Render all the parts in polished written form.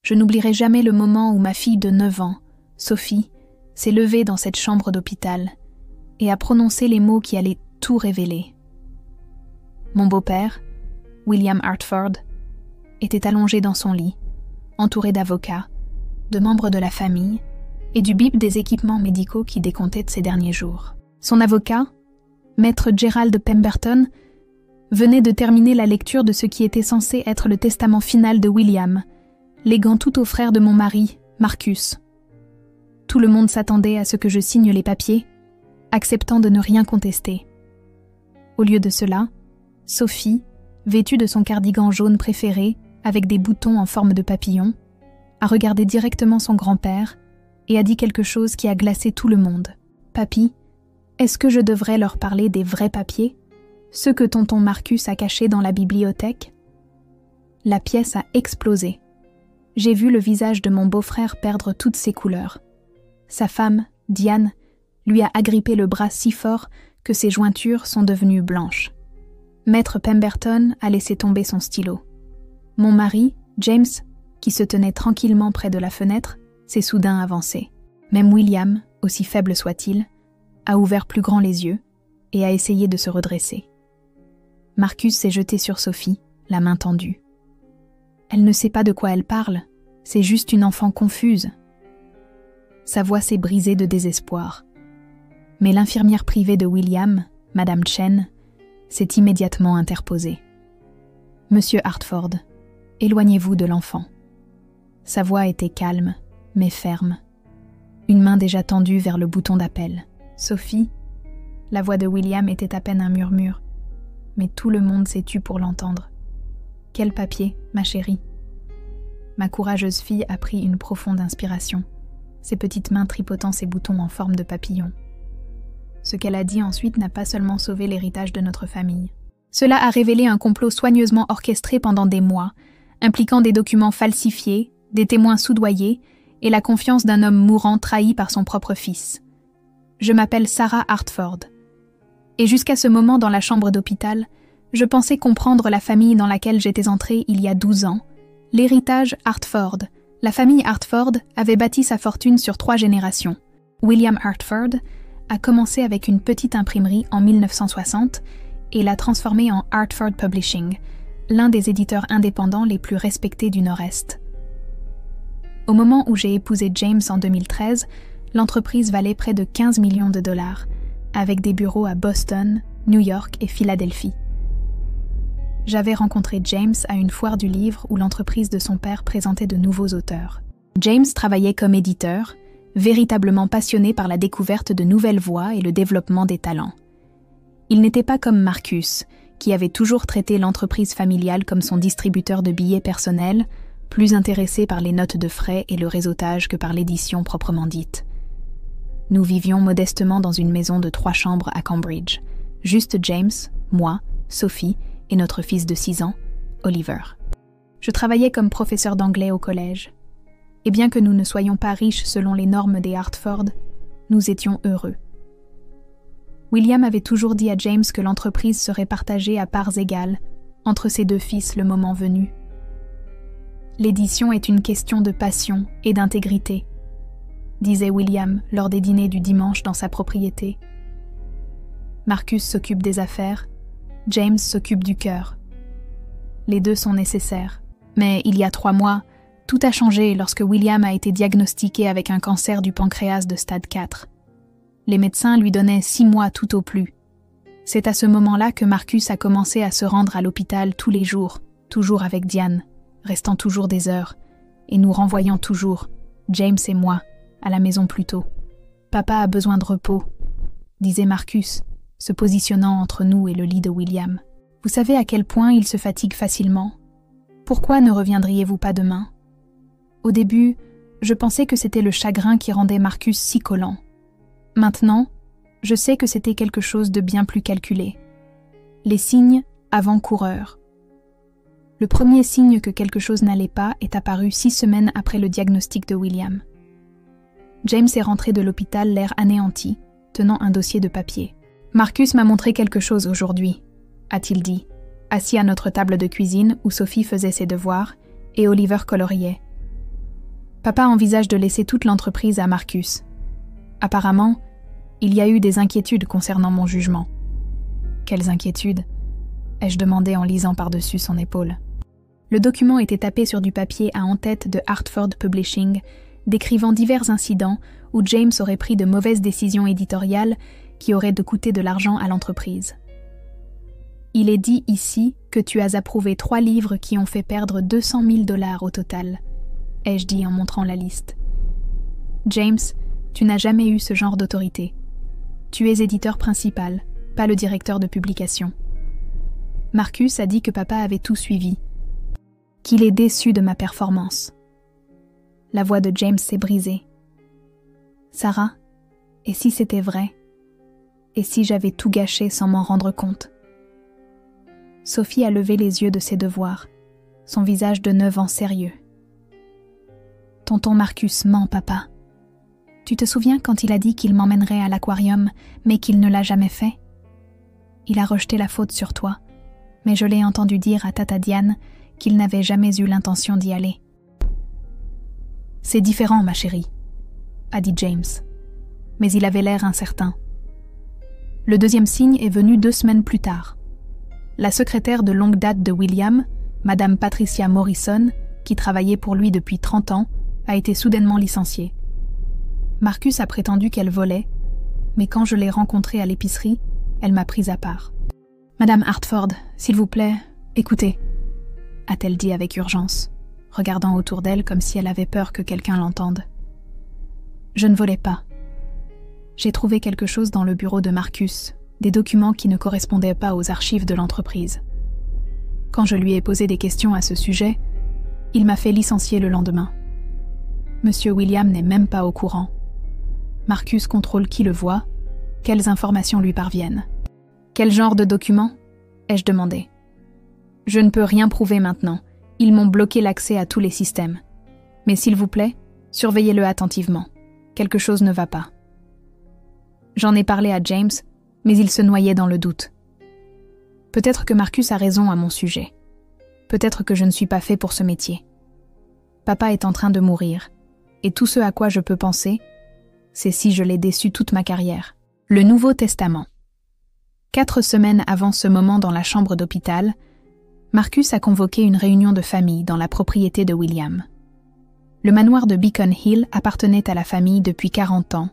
Je n'oublierai jamais le moment où ma fille de 9 ans, Sophie, s'est levée dans cette chambre d'hôpital et a prononcé les mots qui allaient tout révéler. Mon beau-père, William Hartford, était allongé dans son lit, entouré d'avocats, de membres de la famille et du bip des équipements médicaux qui décomptaient de ces derniers jours. Son avocat, maître Gerald Pemberton, venait de terminer la lecture de ce qui était censé être le testament final de William, léguant tout au frère de mon mari, Marcus. Tout le monde s'attendait à ce que je signe les papiers, acceptant de ne rien contester. Au lieu de cela, Sophie, vêtue de son cardigan jaune préféré, avec des boutons en forme de papillon, a regardé directement son grand-père et a dit quelque chose qui a glacé tout le monde. « Papy, est-ce que je devrais leur parler des vrais papiers, ceux que tonton Marcus a cachés dans la bibliothèque ?» La pièce a explosé. J'ai vu le visage de mon beau-frère perdre toutes ses couleurs. Sa femme, Diane, lui a agrippé le bras si fort que ses jointures sont devenues blanches. Maître Pemberton a laissé tomber son stylo. Mon mari, James, qui se tenait tranquillement près de la fenêtre, s'est soudain avancé. Même William, aussi faible soit-il, a ouvert plus grand les yeux et a essayé de se redresser. Marcus s'est jeté sur Sophie, la main tendue. Elle ne sait pas de quoi elle parle, c'est juste une enfant confuse. Sa voix s'est brisée de désespoir. Mais l'infirmière privée de William, Madame Chen, s'est immédiatement interposée. « Monsieur Hartford, éloignez-vous de l'enfant. » Sa voix était calme, mais ferme. Une main déjà tendue vers le bouton d'appel. « Sophie ?» La voix de William était à peine un murmure, mais tout le monde s'est tu pour l'entendre. « Quel papier, ma chérie ?» Ma courageuse fille a pris une profonde inspiration, ses petites mains tripotant ses boutons en forme de papillon. Ce qu'elle a dit ensuite n'a pas seulement sauvé l'héritage de notre famille. Cela a révélé un complot soigneusement orchestré pendant des mois, impliquant des documents falsifiés, des témoins soudoyés et la confiance d'un homme mourant trahi par son propre fils. Je m'appelle Sarah Hartford. Et jusqu'à ce moment dans la chambre d'hôpital, je pensais comprendre la famille dans laquelle j'étais entrée il y a 12 ans, l'héritage Hartford. La famille Hartford avait bâti sa fortune sur 3 générations. William Hartford a commencé avec une petite imprimerie en 1960 et l'a transformée en Hartford Publishing, l'un des éditeurs indépendants les plus respectés du Nord-Est. Au moment où j'ai épousé James en 2013, l'entreprise valait près de 15 millions de dollars, avec des bureaux à Boston, New York et Philadelphie. J'avais rencontré James à une foire du livre où l'entreprise de son père présentait de nouveaux auteurs. James travaillait comme éditeur, véritablement passionné par la découverte de nouvelles voies et le développement des talents. Il n'était pas comme Marcus, qui avait toujours traité l'entreprise familiale comme son distributeur de billets personnels, plus intéressé par les notes de frais et le réseautage que par l'édition proprement dite. Nous vivions modestement dans une maison de 3 chambres à Cambridge. Juste James, moi, Sophie et notre fils de 6 ans, Oliver. Je travaillais comme professeur d'anglais au collège. Et bien que nous ne soyons pas riches selon les normes des Hartford, nous étions heureux. William avait toujours dit à James que l'entreprise serait partagée à parts égales entre ses 2 fils le moment venu. L'édition est une question de passion et d'intégrité, disait William lors des dîners du dimanche dans sa propriété. Marcus s'occupe des affaires, James s'occupe du cœur. Les 2 sont nécessaires, mais il y a 3 mois, tout a changé lorsque William a été diagnostiqué avec un cancer du pancréas de stade 4. Les médecins lui donnaient 6 mois tout au plus. C'est à ce moment-là que Marcus a commencé à se rendre à l'hôpital tous les jours, toujours avec Diane, restant toujours des heures, et nous renvoyant toujours, James et moi, à la maison plus tôt. « Papa a besoin de repos », disait Marcus, se positionnant entre nous et le lit de William. « Vous savez à quel point il se fatigue facilement ? Pourquoi ne reviendriez-vous pas demain ? » Au début, je pensais que c'était le chagrin qui rendait Marcus si collant. Maintenant, je sais que c'était quelque chose de bien plus calculé. Les signes avant-coureurs. Le premier signe que quelque chose n'allait pas est apparu 6 semaines après le diagnostic de William. James est rentré de l'hôpital l'air anéanti, tenant un dossier de papier. « Marcus m'a montré quelque chose aujourd'hui », a-t-il dit, assis à notre table de cuisine où Sophie faisait ses devoirs et Oliver coloriait. Papa envisage de laisser toute l'entreprise à Marcus. Apparemment, il y a eu des inquiétudes concernant mon jugement. Quelles inquiétudes ? Ai-je demandé en lisant par-dessus son épaule. Le document était tapé sur du papier à en-tête de Hartford Publishing, décrivant divers incidents où James aurait pris de mauvaises décisions éditoriales qui auraient coûté de l'argent à l'entreprise. Il est dit ici que tu as approuvé 3 livres qui ont fait perdre 200 000 $ au total, ai-je dit en montrant la liste. James, tu n'as jamais eu ce genre d'autorité. Tu es éditeur principal, pas le directeur de publication. Marcus a dit que papa avait tout suivi, qu'il est déçu de ma performance. La voix de James s'est brisée. Sarah, et si c'était vrai? Et si j'avais tout gâché sans m'en rendre compte? Sophie a levé les yeux de ses devoirs, son visage de 9 ans sérieux. Tonton Marcus ment, papa. Tu te souviens quand il a dit qu'il m'emmènerait à l'aquarium, mais qu'il ne l'a jamais fait? Il a rejeté la faute sur toi, mais je l'ai entendu dire à Tata Diane qu'il n'avait jamais eu l'intention d'y aller. C'est différent, ma chérie, a dit James, mais il avait l'air incertain. Le deuxième signe est venu 2 semaines plus tard. La secrétaire de longue date de William, Madame Patricia Morrison, qui travaillait pour lui depuis 30 ans, a été soudainement licenciée. Marcus a prétendu qu'elle volait, mais quand je l'ai rencontrée à l'épicerie, elle m'a prise à part. « Madame Hartford, s'il vous plaît, écoutez », a-t-elle dit avec urgence, regardant autour d'elle comme si elle avait peur que quelqu'un l'entende. « Je ne volais pas. J'ai trouvé quelque chose dans le bureau de Marcus, des documents qui ne correspondaient pas aux archives de l'entreprise. Quand je lui ai posé des questions à ce sujet, il m'a fait licencier le lendemain. Monsieur William n'est même pas au courant. Marcus contrôle qui le voit, quelles informations lui parviennent. Quel genre de documents ? Ai-je demandé. Je ne peux rien prouver maintenant. Ils m'ont bloqué l'accès à tous les systèmes. Mais s'il vous plaît, surveillez-le attentivement. Quelque chose ne va pas. J'en ai parlé à James, mais il se noyait dans le doute. Peut-être que Marcus a raison à mon sujet. Peut-être que je ne suis pas fait pour ce métier. Papa est en train de mourir, et tout ce à quoi je peux penser, c'est si je l'ai déçu toute ma carrière. Le Nouveau Testament. 4 semaines avant ce moment dans la chambre d'hôpital, Marcus a convoqué une réunion de famille dans la propriété de William. Le manoir de Beacon Hill appartenait à la famille depuis 40 ans,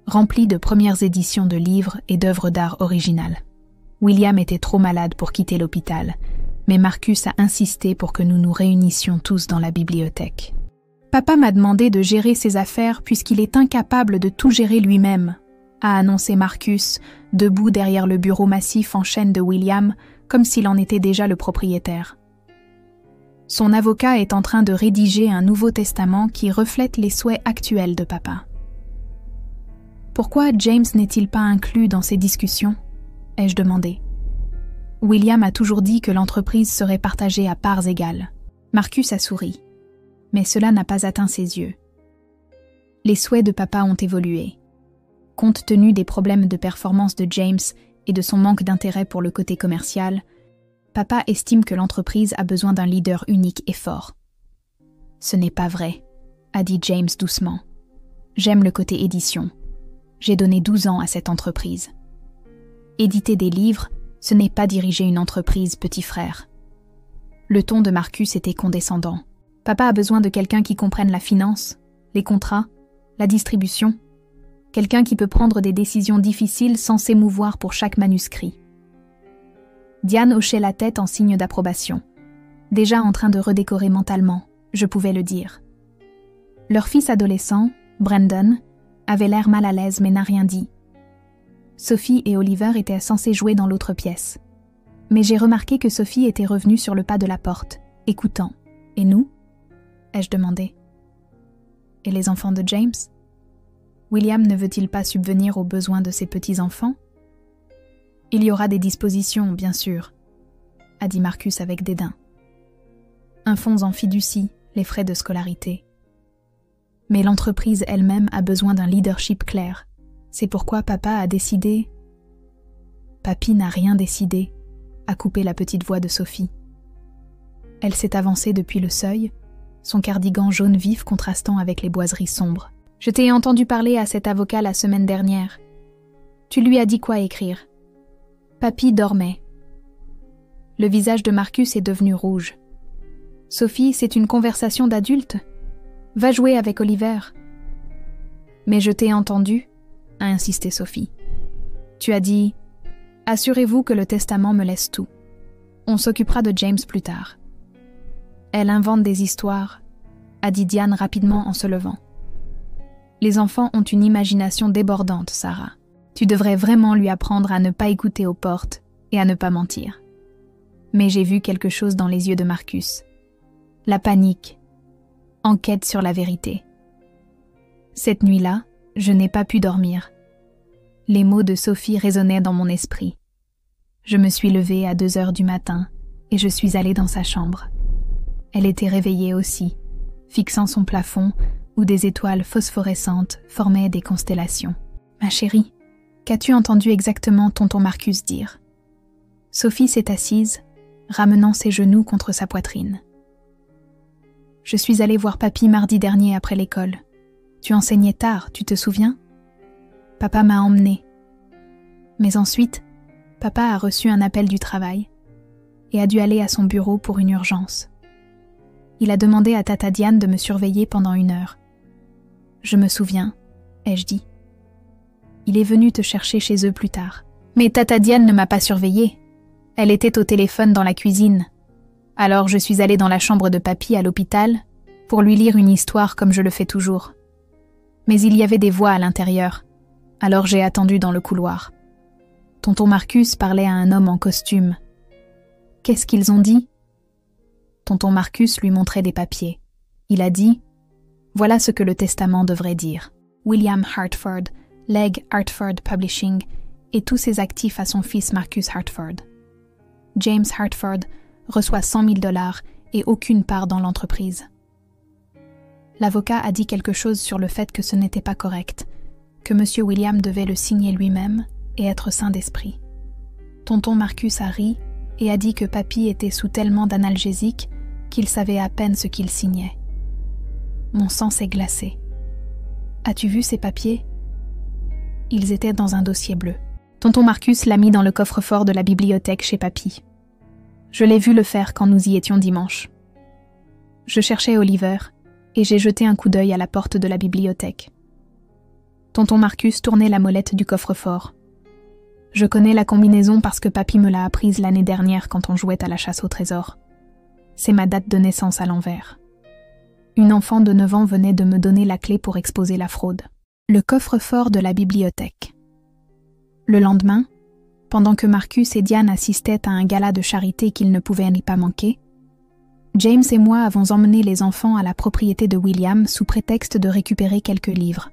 rempli de premières éditions de livres et d'œuvres d'art originales. William était trop malade pour quitter l'hôpital, mais Marcus a insisté pour que nous nous réunissions tous dans la bibliothèque. Papa m'a demandé de gérer ses affaires puisqu'il est incapable de tout gérer lui-même, a annoncé Marcus, debout derrière le bureau massif en chêne de William, comme s'il en était déjà le propriétaire. Son avocat est en train de rédiger un Nouveau Testament qui reflète les souhaits actuels de papa. Pourquoi James n'est-il pas inclus dans ces discussions ? Ai-je demandé. William a toujours dit que l'entreprise serait partagée à parts égales. Marcus a souri, mais cela n'a pas atteint ses yeux. Les souhaits de papa ont évolué. Compte tenu des problèmes de performance de James et de son manque d'intérêt pour le côté commercial, papa estime que l'entreprise a besoin d'un leader unique et fort. « Ce n'est pas vrai », a dit James doucement. « J'aime le côté édition. J'ai donné 12 ans à cette entreprise. Éditer des livres, ce n'est pas diriger une entreprise, petit frère. » Le ton de Marcus était condescendant. Papa a besoin de quelqu'un qui comprenne la finance, les contrats, la distribution. Quelqu'un qui peut prendre des décisions difficiles sans s'émouvoir pour chaque manuscrit. Diane hochait la tête en signe d'approbation. Déjà en train de redécorer mentalement, je pouvais le dire. Leur fils adolescent, Brandon, avait l'air mal à l'aise mais n'a rien dit. Sophie et Oliver étaient censés jouer dans l'autre pièce. Mais j'ai remarqué que Sophie était revenue sur le pas de la porte, écoutant. « Et nous ?» ai-je demandé. « Et les enfants de James ?» William ne veut-il pas subvenir aux besoins de ses petits-enfants ? Il y aura des dispositions, bien sûr, a dit Marcus avec dédain. Un fonds en fiducie, les frais de scolarité. Mais l'entreprise elle-même a besoin d'un leadership clair. C'est pourquoi papa a décidé... Papy n'a rien décidé, a coupé la petite voix de Sophie. Elle s'est avancée depuis le seuil, son cardigan jaune vif contrastant avec les boiseries sombres. « Je t'ai entendu parler à cet avocat la semaine dernière. Tu lui as dit quoi écrire ?» Papy dormait. Le visage de Marcus est devenu rouge. « Sophie, c'est une conversation d'adulte. Va jouer avec Oliver. » « Mais je t'ai entendu, » a insisté Sophie. « Tu as dit, assurez-vous que le testament me laisse tout. On s'occupera de James plus tard. » « Elle invente des histoires, » a dit Diane rapidement en se levant. « Les enfants ont une imagination débordante, Sarah. Tu devrais vraiment lui apprendre à ne pas écouter aux portes et à ne pas mentir. » Mais j'ai vu quelque chose dans les yeux de Marcus. La panique. Enquête sur la vérité. Cette nuit-là, je n'ai pas pu dormir. Les mots de Sophie résonnaient dans mon esprit. Je me suis levée à 2h du matin et je suis allée dans sa chambre. Elle était réveillée aussi, fixant son plafond où des étoiles phosphorescentes formaient des constellations. « Ma chérie, qu'as-tu entendu exactement tonton Marcus dire ?» Sophie s'est assise, ramenant ses genoux contre sa poitrine. « Je suis allée voir papy mardi dernier après l'école. Tu enseignais tard, tu te souviens ? Papa m'a emmenée. Mais ensuite, papa a reçu un appel du travail et a dû aller à son bureau pour une urgence. Il a demandé à tata Diane de me surveiller pendant 1 heure. Je me souviens, ai-je dit. Il est venu te chercher chez eux plus tard. Mais tata Diane ne m'a pas surveillée. Elle était au téléphone dans la cuisine. Alors je suis allée dans la chambre de papy à l'hôpital pour lui lire une histoire comme je le fais toujours. Mais il y avait des voix à l'intérieur, alors j'ai attendu dans le couloir. Tonton Marcus parlait à un homme en costume. Qu'est-ce qu'ils ont dit ? Tonton Marcus lui montrait des papiers. Il a dit « Voilà ce que le testament devrait dire. William Hartford lègue Hartford Publishing et tous ses actifs à son fils Marcus Hartford. James Hartford reçoit 100 000 $ et aucune part dans l'entreprise. » L'avocat a dit quelque chose sur le fait que ce n'était pas correct, que M. William devait le signer lui-même et être sain d'esprit. Tonton Marcus a ri et a dit que papy était sous tellement d'analgésiques qu'il savait à peine ce qu'il signait. Mon sang s'est glacé. As-tu vu ces papiers ? Ils étaient dans un dossier bleu. Tonton Marcus l'a mis dans le coffre-fort de la bibliothèque chez papy. Je l'ai vu le faire quand nous y étions dimanche. Je cherchais Oliver et j'ai jeté un coup d'œil à la porte de la bibliothèque. Tonton Marcus tournait la molette du coffre-fort. Je connais la combinaison parce que papy me l'a apprise l'année dernière quand on jouait à la chasse au trésor. C'est ma date de naissance à l'envers. Une enfant de 9 ans venait de me donner la clé pour exposer la fraude. Le coffre-fort de la bibliothèque. Le lendemain, pendant que Marcus et Diane assistaient à un gala de charité qu'ils ne pouvaient pas manquer, James et moi avons emmené les enfants à la propriété de William sous prétexte de récupérer quelques livres.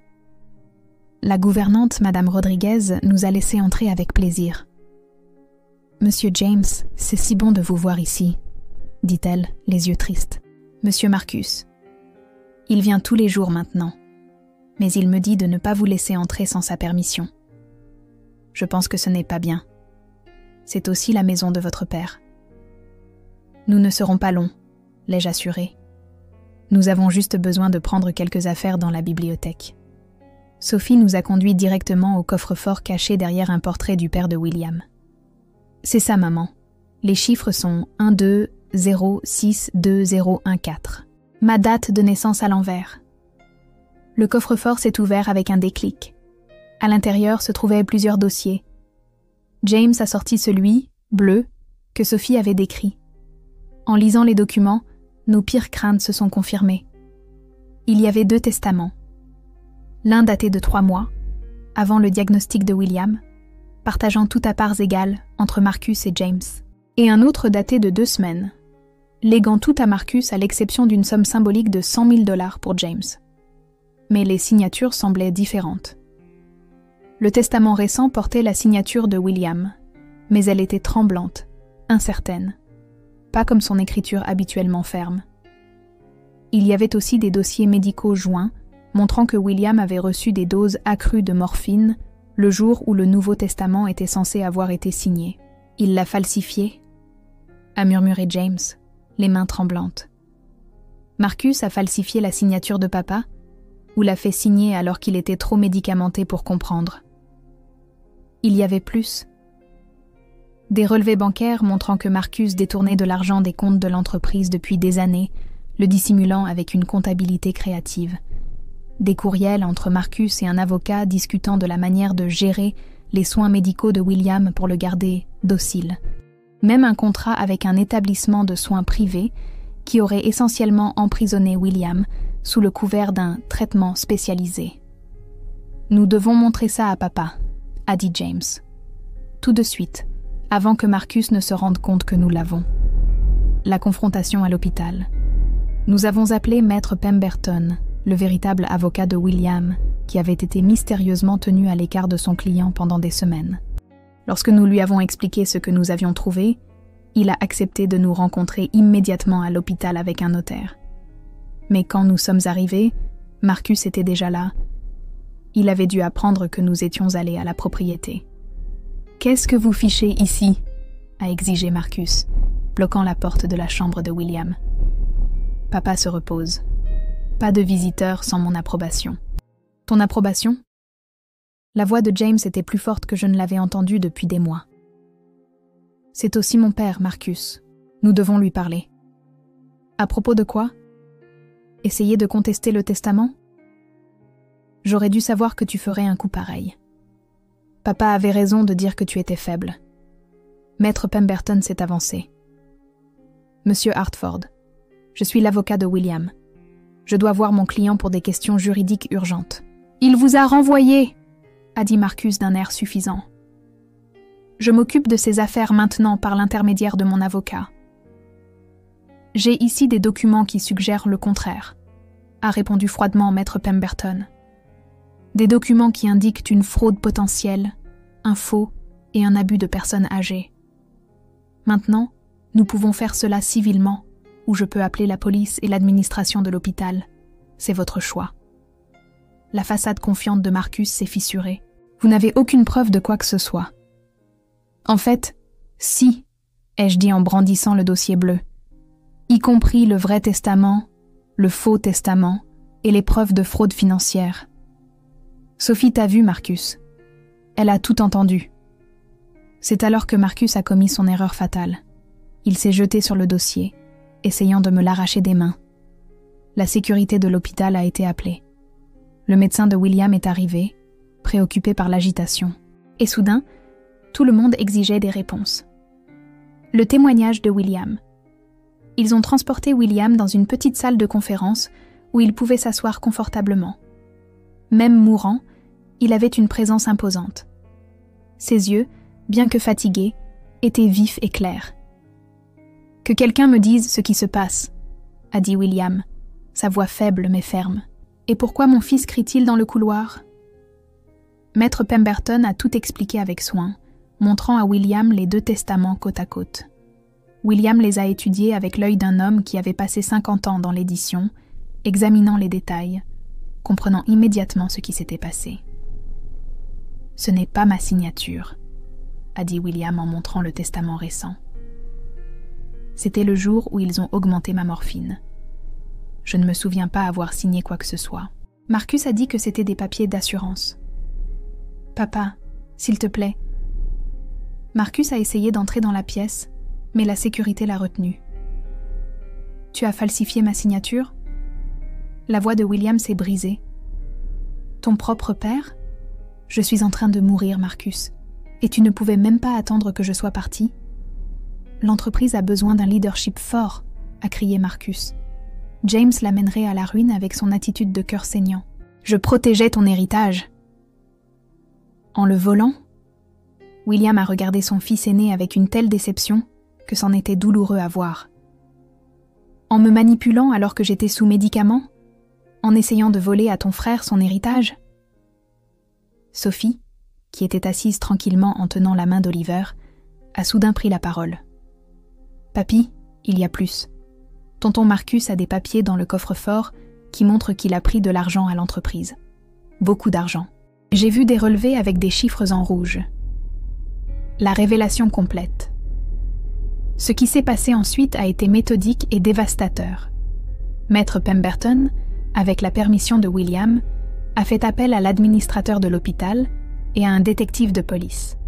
La gouvernante, Madame Rodriguez, nous a laissé entrer avec plaisir. « Monsieur James, c'est si bon de vous voir ici, » dit-elle, les yeux tristes. « Monsieur Marcus, il vient tous les jours maintenant, mais il me dit de ne pas vous laisser entrer sans sa permission. Je pense que ce n'est pas bien. C'est aussi la maison de votre père. Nous ne serons pas longs, l'ai-je assuré. Nous avons juste besoin de prendre quelques affaires dans la bibliothèque. » Sophie nous a conduits directement au coffre-fort caché derrière un portrait du père de William. « C'est ça, maman. Les chiffres sont 12062014. Ma date de naissance à l'envers. » Le coffre-fort s'est ouvert avec un déclic. À l'intérieur se trouvaient plusieurs dossiers. James a sorti celui, bleu, que Sophie avait décrit. En lisant les documents, nos pires craintes se sont confirmées. Il y avait 2 testaments. L'un daté de 3 mois, avant le diagnostic de William, partageant tout à parts égales entre Marcus et James, et un autre daté de 2 semaines, léguant tout à Marcus à l'exception d'une somme symbolique de 100 000 $ pour James. Mais les signatures semblaient différentes. Le testament récent portait la signature de William, mais elle était tremblante, incertaine, pas comme son écriture habituellement ferme. Il y avait aussi des dossiers médicaux joints montrant que William avait reçu des doses accrues de morphine le jour où le Nouveau Testament était censé avoir été signé. « Il l'a falsifié ?» a murmuré James, les mains tremblantes. Marcus a falsifié la signature de papa ou l'a fait signer alors qu'il était trop médicamenté pour comprendre. Il y avait plus. Des relevés bancaires montrant que Marcus détournait de l'argent des comptes de l'entreprise depuis des années, le dissimulant avec une comptabilité créative. Des courriels entre Marcus et un avocat discutant de la manière de gérer les soins médicaux de William pour le garder docile. Même un contrat avec un établissement de soins privés qui aurait essentiellement emprisonné William sous le couvert d'un traitement spécialisé. « Nous devons montrer ça à papa », a dit James. Tout de suite, avant que Marcus ne se rende compte que nous l'avons. La confrontation à l'hôpital. Nous avons appelé Maître Pemberton, le véritable avocat de William, qui avait été mystérieusement tenu à l'écart de son client pendant des semaines. Lorsque nous lui avons expliqué ce que nous avions trouvé, il a accepté de nous rencontrer immédiatement à l'hôpital avec un notaire. Mais quand nous sommes arrivés, Marcus était déjà là. Il avait dû apprendre que nous étions allés à la propriété. « Qu'est-ce que vous fichez ici ?» a exigé Marcus, bloquant la porte de la chambre de William. Papa se repose. Pas de visiteurs sans mon approbation. Ton approbation ? La voix de James était plus forte que je ne l'avais entendue depuis des mois. C'est aussi mon père, Marcus. Nous devons lui parler. À propos de quoi ? Essayer de contester le testament ? J'aurais dû savoir que tu ferais un coup pareil. Papa avait raison de dire que tu étais faible. Maître Pemberton s'est avancé. Monsieur Hartford, je suis l'avocat de William. Je dois voir mon client pour des questions juridiques urgentes. Il vous a renvoyé, a dit Marcus d'un air suffisant. Je m'occupe de ces affaires maintenant par l'intermédiaire de mon avocat. J'ai ici des documents qui suggèrent le contraire, a répondu froidement Maître Pemberton. Des documents qui indiquent une fraude potentielle, un faux et un abus de personnes âgées. Maintenant, nous pouvons faire cela civilement, ou je peux appeler la police et l'administration de l'hôpital. C'est votre choix. La façade confiante de Marcus s'est fissurée. Vous n'avez aucune preuve de quoi que ce soit. En fait, si, ai-je dit en brandissant le dossier bleu, y compris le vrai testament, le faux testament et les preuves de fraude financière. Sophie t'a vu, Marcus. Elle a tout entendu. C'est alors que Marcus a commis son erreur fatale. Il s'est jeté sur le dossier, essayant de me l'arracher des mains. La sécurité de l'hôpital a été appelée. Le médecin de William est arrivé, préoccupé par l'agitation. Et soudain, tout le monde exigeait des réponses. Le témoignage de William. Ils ont transporté William dans une petite salle de conférence où il pouvait s'asseoir confortablement. Même mourant, il avait une présence imposante. Ses yeux, bien que fatigués, étaient vifs et clairs. « Que quelqu'un me dise ce qui se passe », a dit William, sa voix faible mais ferme. « Et pourquoi mon fils crie-t-il dans le couloir ?» Maître Pemberton a tout expliqué avec soin, montrant à William les 2 testaments côte à côte. William les a étudiés avec l'œil d'un homme qui avait passé 50 ans dans l'édition, examinant les détails, comprenant immédiatement ce qui s'était passé. « Ce n'est pas ma signature », a dit William en montrant le testament récent. C'était le jour où ils ont augmenté ma morphine. Je ne me souviens pas avoir signé quoi que ce soit. Marcus a dit que c'était des papiers d'assurance. « Papa, s'il te plaît. » Marcus a essayé d'entrer dans la pièce, mais la sécurité l'a retenu. « Tu as falsifié ma signature ?» La voix de William s'est brisée. « Ton propre père ? Je suis en train de mourir, Marcus, et tu ne pouvais même pas attendre que je sois parti ? L'entreprise a besoin d'un leadership fort, a crié Marcus. James l'amènerait à la ruine avec son attitude de cœur saignant. Je protégeais ton héritage. En le volant ? William a regardé son fils aîné avec une telle déception que c'en était douloureux à voir. En me manipulant alors que j'étais sous médicaments ? En essayant de voler à ton frère son héritage ? Sophie, qui était assise tranquillement en tenant la main d'Oliver, a soudain pris la parole. « Papy, il y a plus. Tonton Marcus a des papiers dans le coffre-fort qui montrent qu'il a pris de l'argent à l'entreprise. Beaucoup d'argent. J'ai vu des relevés avec des chiffres en rouge. La révélation complète. Ce qui s'est passé ensuite a été méthodique et dévastateur. Maître Pemberton, avec la permission de William, a fait appel à l'administrateur de l'hôpital et à un détective de police.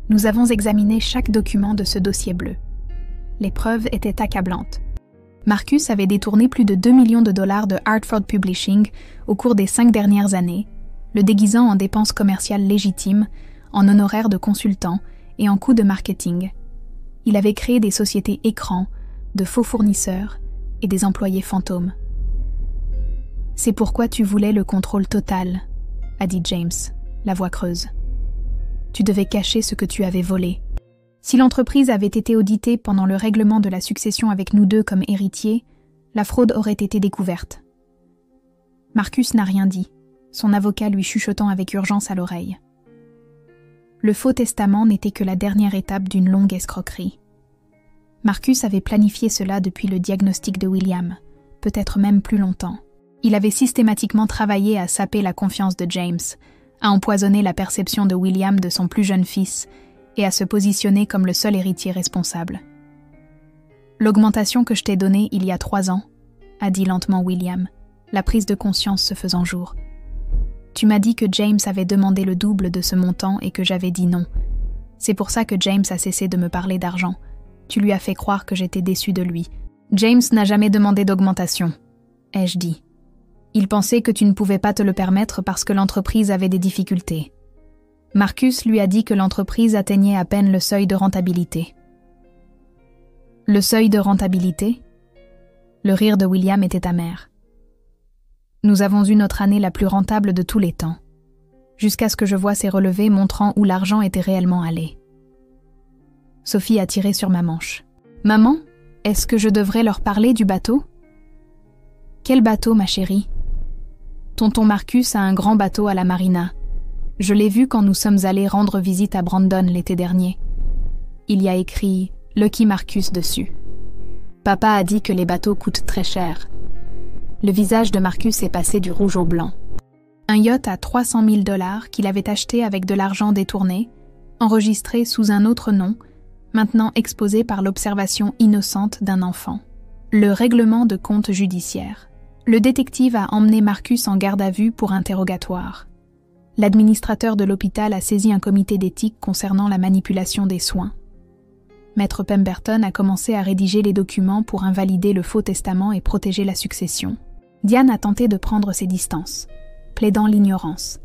Nous avons examiné chaque document de ce dossier bleu. Les preuves étaient accablantes. Marcus avait détourné plus de 2 millions de dollars de Hartford Publishing au cours des 5 dernières années, le déguisant en dépenses commerciales légitimes, en honoraires de consultants et en coûts de marketing. Il avait créé des sociétés écrans, de faux fournisseurs et des employés fantômes. « C'est pourquoi tu voulais le contrôle total », a dit James, la voix creuse. « Tu devais cacher ce que tu avais volé. Si l'entreprise avait été auditée pendant le règlement de la succession avec nous deux comme héritiers, la fraude aurait été découverte. » Marcus n'a rien dit, son avocat lui chuchotant avec urgence à l'oreille. Le faux testament n'était que la dernière étape d'une longue escroquerie. Marcus avait planifié cela depuis le diagnostic de William, peut-être même plus longtemps. Il avait systématiquement travaillé à saper la confiance de James, à empoisonner la perception de William de son plus jeune fils et à se positionner comme le seul héritier responsable. « L'augmentation que je t'ai donnée il y a 3 ans, a dit lentement William, la prise de conscience se faisant jour. Tu m'as dit que James avait demandé le double de ce montant et que j'avais dit non. C'est pour ça que James a cessé de me parler d'argent. Tu lui as fait croire que j'étais déçu de lui. James n'a jamais demandé d'augmentation, ai-je dit. Il pensait que tu ne pouvais pas te le permettre parce que l'entreprise avait des difficultés. Marcus lui a dit que l'entreprise atteignait à peine le seuil de rentabilité. Le seuil de rentabilité ? Le rire de William était amer. Nous avons eu notre année la plus rentable de tous les temps, jusqu'à ce que je voie ces relevés montrant où l'argent était réellement allé. Sophie a tiré sur ma manche. « Maman, est-ce que je devrais leur parler du bateau ?»« Quel bateau, ma chérie ?»« Tonton Marcus a un grand bateau à la marina. Je l'ai vu quand nous sommes allés rendre visite à Brandon l'été dernier. Il y a écrit « Lucky Marcus » dessus. Papa a dit que les bateaux coûtent très cher. Le visage de Marcus est passé du rouge au blanc. Un yacht à 300 000 $ qu'il avait acheté avec de l'argent détourné, enregistré sous un autre nom, maintenant exposé par l'observation innocente d'un enfant. Le règlement de compte judiciaire. Le détective a emmené Marcus en garde à vue pour interrogatoire. L'administrateur de l'hôpital a saisi un comité d'éthique concernant la manipulation des soins. Maître Pemberton a commencé à rédiger les documents pour invalider le faux testament et protéger la succession. Diane a tenté de prendre ses distances, plaidant l'ignorance.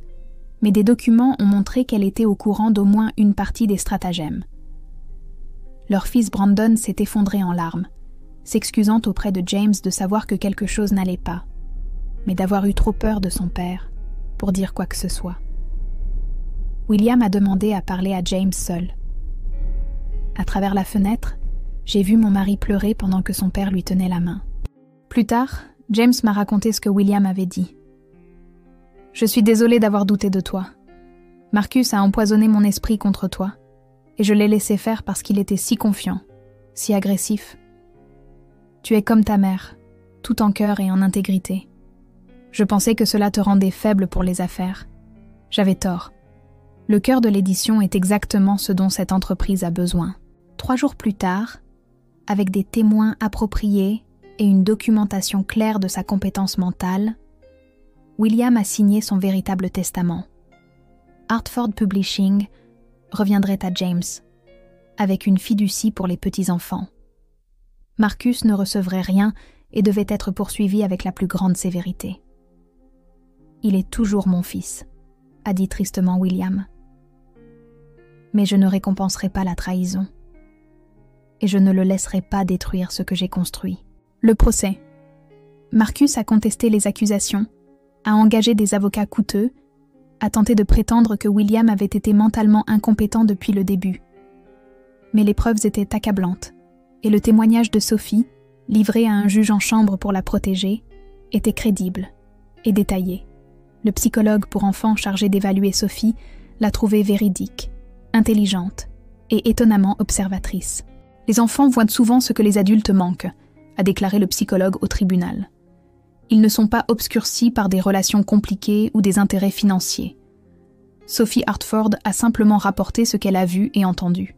Mais des documents ont montré qu'elle était au courant d'au moins une partie des stratagèmes. Leur fils Brandon s'est effondré en larmes, s'excusant auprès de James de savoir que quelque chose n'allait pas, mais d'avoir eu trop peur de son père pour dire quoi que ce soit. William a demandé à parler à James seul. À travers la fenêtre, j'ai vu mon mari pleurer pendant que son père lui tenait la main. Plus tard, James m'a raconté ce que William avait dit. « Je suis désolée d'avoir douté de toi. Marcus a empoisonné mon esprit contre toi, et je l'ai laissé faire parce qu'il était si confiant, si agressif. Tu es comme ta mère, tout en cœur et en intégrité. Je pensais que cela te rendait faible pour les affaires. J'avais tort. Le cœur de l'édition est exactement ce dont cette entreprise a besoin. » 3 jours plus tard, avec des témoins appropriés et une documentation claire de sa compétence mentale, William a signé son véritable testament. Hartford Publishing reviendrait à James, avec une fiducie pour les petits-enfants. Marcus ne recevrait rien et devait être poursuivi avec la plus grande sévérité. « Il est toujours mon fils », a dit tristement William. « Mais je ne récompenserai pas la trahison. Et je ne le laisserai pas détruire ce que j'ai construit. » Le procès. Marcus a contesté les accusations, a engagé des avocats coûteux, a tenté de prétendre que William avait été mentalement incompétent depuis le début. Mais les preuves étaient accablantes, et le témoignage de Sophie, livré à un juge en chambre pour la protéger, était crédible et détaillé. Le psychologue pour enfants chargé d'évaluer Sophie l'a trouvée véridique, intelligente et étonnamment observatrice. Les enfants voient souvent ce que les adultes manquent, a déclaré le psychologue au tribunal. Ils ne sont pas obscurcis par des relations compliquées ou des intérêts financiers. Sophie Hartford a simplement rapporté ce qu'elle a vu et entendu.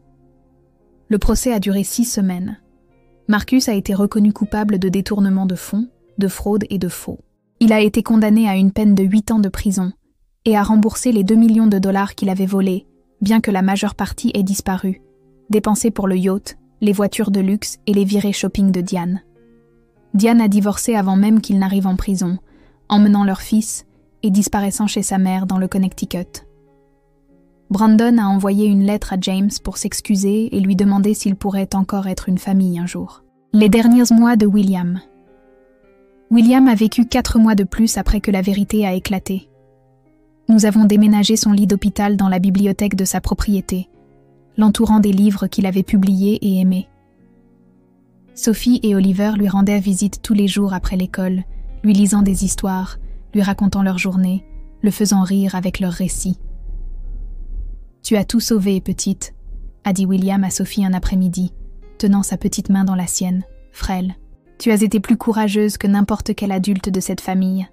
Le procès a duré 6 semaines. Marcus a été reconnu coupable de détournement de fonds, de fraude et de faux. Il a été condamné à une peine de 8 ans de prison et a remboursé les 2 millions de dollars qu'il avait volés, bien que la majeure partie ait disparu, dépensés pour le yacht, les voitures de luxe et les virées shopping de Diane. Diane a divorcé avant même qu'il n'arrive en prison, emmenant leur fils et disparaissant chez sa mère dans le Connecticut. Brandon a envoyé une lettre à James pour s'excuser et lui demander s'il pourrait encore être une famille un jour. Les derniers mois de William. William a vécu 4 mois de plus après que la vérité a éclaté. Nous avons déménagé son lit d'hôpital dans la bibliothèque de sa propriété, l'entourant des livres qu'il avait publiés et aimés. Sophie et Oliver lui rendaient visite tous les jours après l'école, lui lisant des histoires, lui racontant leur journée, le faisant rire avec leurs récits. « Tu as tout sauvé, petite », a dit William à Sophie un après-midi, tenant sa petite main dans la sienne, frêle. « Tu as été plus courageuse que n'importe quel adulte de cette famille. »«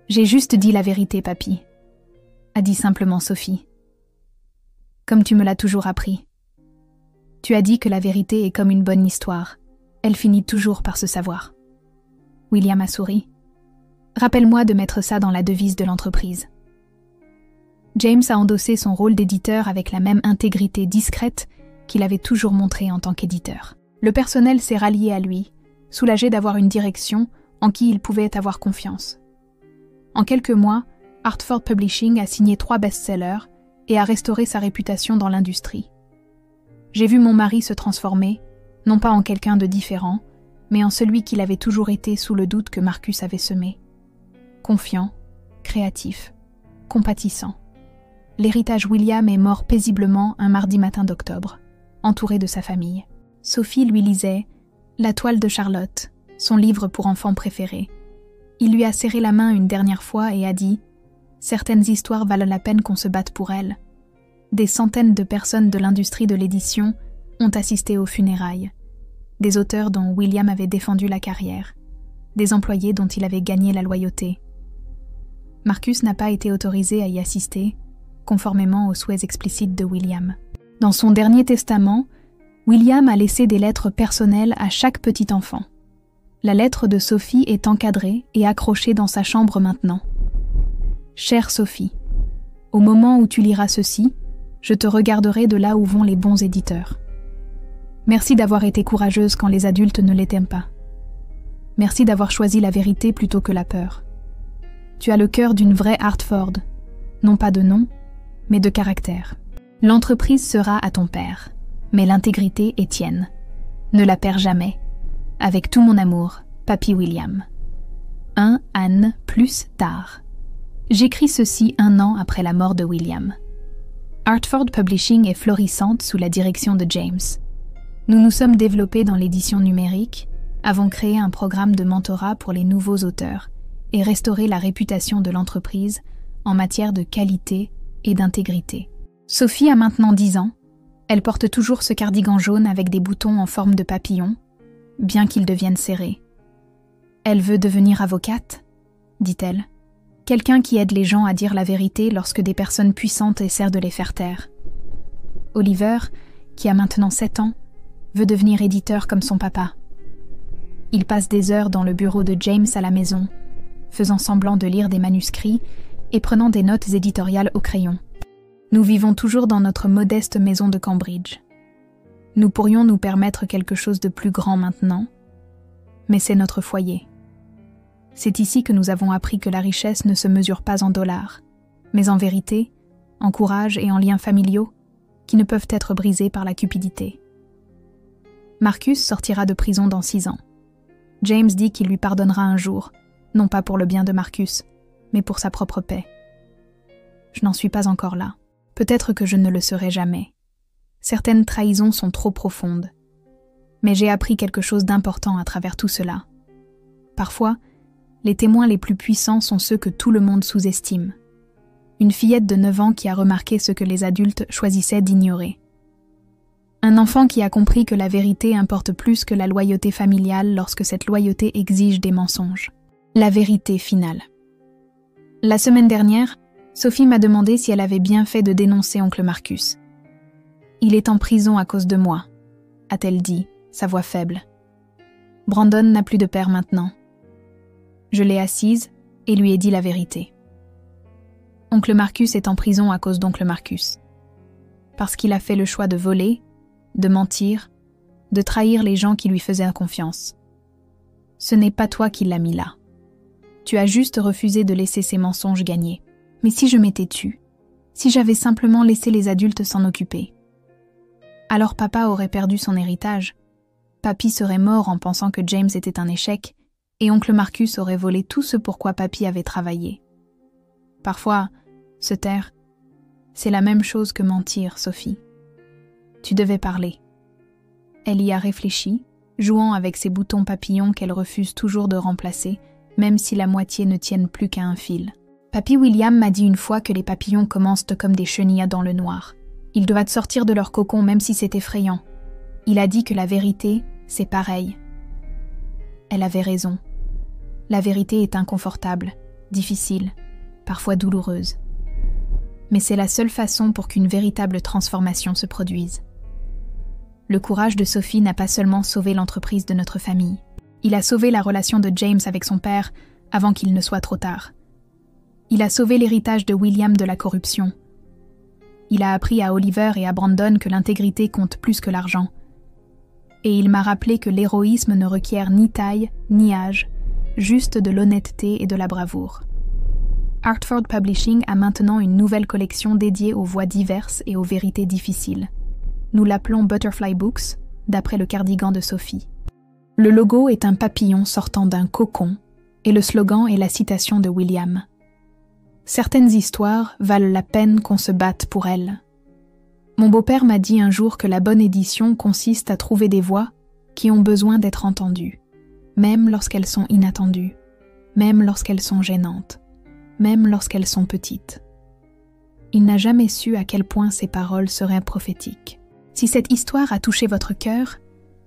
J'ai juste dit la vérité, papy », a dit simplement Sophie. « Comme tu me l'as toujours appris. Tu as dit que la vérité est comme une bonne histoire. Elle finit toujours par se savoir. » William a souri. « Rappelle-moi de mettre ça dans la devise de l'entreprise. » James a endossé son rôle d'éditeur avec la même intégrité discrète qu'il avait toujours montrée en tant qu'éditeur. Le personnel s'est rallié à lui, soulagé d'avoir une direction en qui il pouvait avoir confiance. En quelques mois, Hartford Publishing a signé 3 best-sellers et a restauré sa réputation dans l'industrie. J'ai vu mon mari se transformer, non pas en quelqu'un de différent, mais en celui qu'il avait toujours été sous le doute que Marcus avait semé. Confiant, créatif, compatissant. L'héritage William est mort paisiblement un mardi matin d'octobre, entouré de sa famille. Sophie lui lisait « La toile de Charlotte », son livre pour enfants préféré. Il lui a serré la main une dernière fois et a dit « Certaines histoires valent la peine qu'on se batte pour elles. » Des centaines de personnes de l'industrie de l'édition ont assisté aux funérailles. Des auteurs dont William avait défendu la carrière. Des employés dont il avait gagné la loyauté. Marcus n'a pas été autorisé à y assister, conformément aux souhaits explicites de William. Dans son dernier testament, William a laissé des lettres personnelles à chaque petit enfant. La lettre de Sophie est encadrée et accrochée dans sa chambre maintenant. Chère Sophie, au moment où tu liras ceci, je te regarderai de là où vont les bons éditeurs. Merci d'avoir été courageuse quand les adultes ne l'étaient pas. Merci d'avoir choisi la vérité plutôt que la peur. Tu as le cœur d'une vraie Hartford, non pas de nom, mais de caractère. L'entreprise sera à ton père, mais l'intégrité est tienne. Ne la perds jamais. Avec tout mon amour, Papy William. 1 Anne plus tard. J'écris ceci 1 an après la mort de William. Hartford Publishing est florissante sous la direction de James. Nous nous sommes développés dans l'édition numérique, avons créé un programme de mentorat pour les nouveaux auteurs et restauré la réputation de l'entreprise en matière de qualité et d'intégrité. Sophie a maintenant 10 ans. Elle porte toujours ce cardigan jaune avec des boutons en forme de papillon, bien qu'il devienne serré. Elle veut devenir avocate, dit-elle. Quelqu'un qui aide les gens à dire la vérité lorsque des personnes puissantes essaient de les faire taire. Oliver, qui a maintenant 7 ans, veut devenir éditeur comme son papa. Il passe des heures dans le bureau de James à la maison, faisant semblant de lire des manuscrits et prenant des notes éditoriales au crayon. Nous vivons toujours dans notre modeste maison de Cambridge. Nous pourrions nous permettre quelque chose de plus grand maintenant, mais c'est notre foyer. C'est ici que nous avons appris que la richesse ne se mesure pas en dollars, mais en vérité, en courage et en liens familiaux qui ne peuvent être brisés par la cupidité. Marcus sortira de prison dans 6 ans. James dit qu'il lui pardonnera un jour, non pas pour le bien de Marcus, mais pour sa propre paix. Je n'en suis pas encore là. Peut-être que je ne le serai jamais. Certaines trahisons sont trop profondes. Mais j'ai appris quelque chose d'important à travers tout cela. Parfois, les témoins les plus puissants sont ceux que tout le monde sous-estime. Une fillette de 9 ans qui a remarqué ce que les adultes choisissaient d'ignorer. Un enfant qui a compris que la vérité importe plus que la loyauté familiale lorsque cette loyauté exige des mensonges. La vérité finale. La semaine dernière, Sophie m'a demandé si elle avait bien fait de dénoncer oncle Marcus. « Il est en prison à cause de moi », a-t-elle dit, sa voix faible. « Brandon n'a plus de père maintenant. Je l'ai assise et lui ai dit la vérité. Oncle Marcus est en prison à cause d'oncle Marcus. Parce qu'il a fait le choix de voler, de mentir, de trahir les gens qui lui faisaient confiance. Ce n'est pas toi qui l'as mis là. Tu as juste refusé de laisser ces mensonges gagner. Mais si je m'étais tue, si j'avais simplement laissé les adultes s'en occuper, alors papa aurait perdu son héritage, papy serait mort en pensant que James était un échec, et oncle Marcus aurait volé tout ce pourquoi papy avait travaillé. Parfois, se taire, c'est la même chose que mentir, Sophie. Tu devais parler. Elle y a réfléchi, jouant avec ses boutons papillons qu'elle refuse toujours de remplacer, même si la moitié ne tienne plus qu'à un fil. Papy William m'a dit une fois que les papillons commencent comme des chenilles dans le noir. Ils doivent sortir de leur cocon même si c'est effrayant. Il a dit que la vérité, c'est pareil. Elle avait raison. La vérité est inconfortable, difficile, parfois douloureuse. Mais c'est la seule façon pour qu'une véritable transformation se produise. Le courage de Sophie n'a pas seulement sauvé l'entreprise de notre famille. Il a sauvé la relation de James avec son père avant qu'il ne soit trop tard. Il a sauvé l'héritage de William de la corruption. Il a appris à Oliver et à Brandon que l'intégrité compte plus que l'argent. Et il m'a rappelé que l'héroïsme ne requiert ni taille, ni âge, juste de l'honnêteté et de la bravoure. Hartford Publishing a maintenant une nouvelle collection dédiée aux voix diverses et aux vérités difficiles. Nous l'appelons Butterfly Books, d'après le cardigan de Sophie. Le logo est un papillon sortant d'un cocon, et le slogan est la citation de William. Certaines histoires valent la peine qu'on se batte pour elles. Mon beau-père m'a dit un jour que la bonne édition consiste à trouver des voix qui ont besoin d'être entendues, même lorsqu'elles sont inattendues, même lorsqu'elles sont gênantes, même lorsqu'elles sont petites. Il n'a jamais su à quel point ces paroles seraient prophétiques. Si cette histoire a touché votre cœur,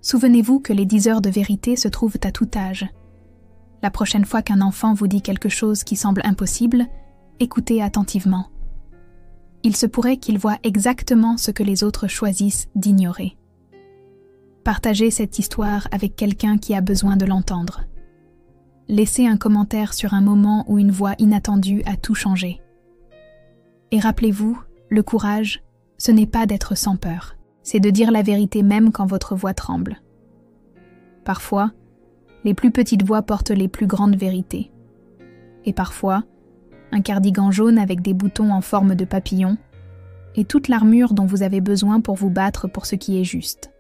souvenez-vous que les diseurs de vérité se trouvent à tout âge. La prochaine fois qu'un enfant vous dit quelque chose qui semble impossible, écoutez attentivement. Il se pourrait qu'il voie exactement ce que les autres choisissent d'ignorer. Partagez cette histoire avec quelqu'un qui a besoin de l'entendre. Laissez un commentaire sur un moment où une voix inattendue a tout changé. Et rappelez-vous, le courage, ce n'est pas d'être sans peur, c'est de dire la vérité même quand votre voix tremble. Parfois, les plus petites voix portent les plus grandes vérités. Et parfois, un cardigan jaune avec des boutons en forme de papillon, et toute l'armure dont vous avez besoin pour vous battre pour ce qui est juste.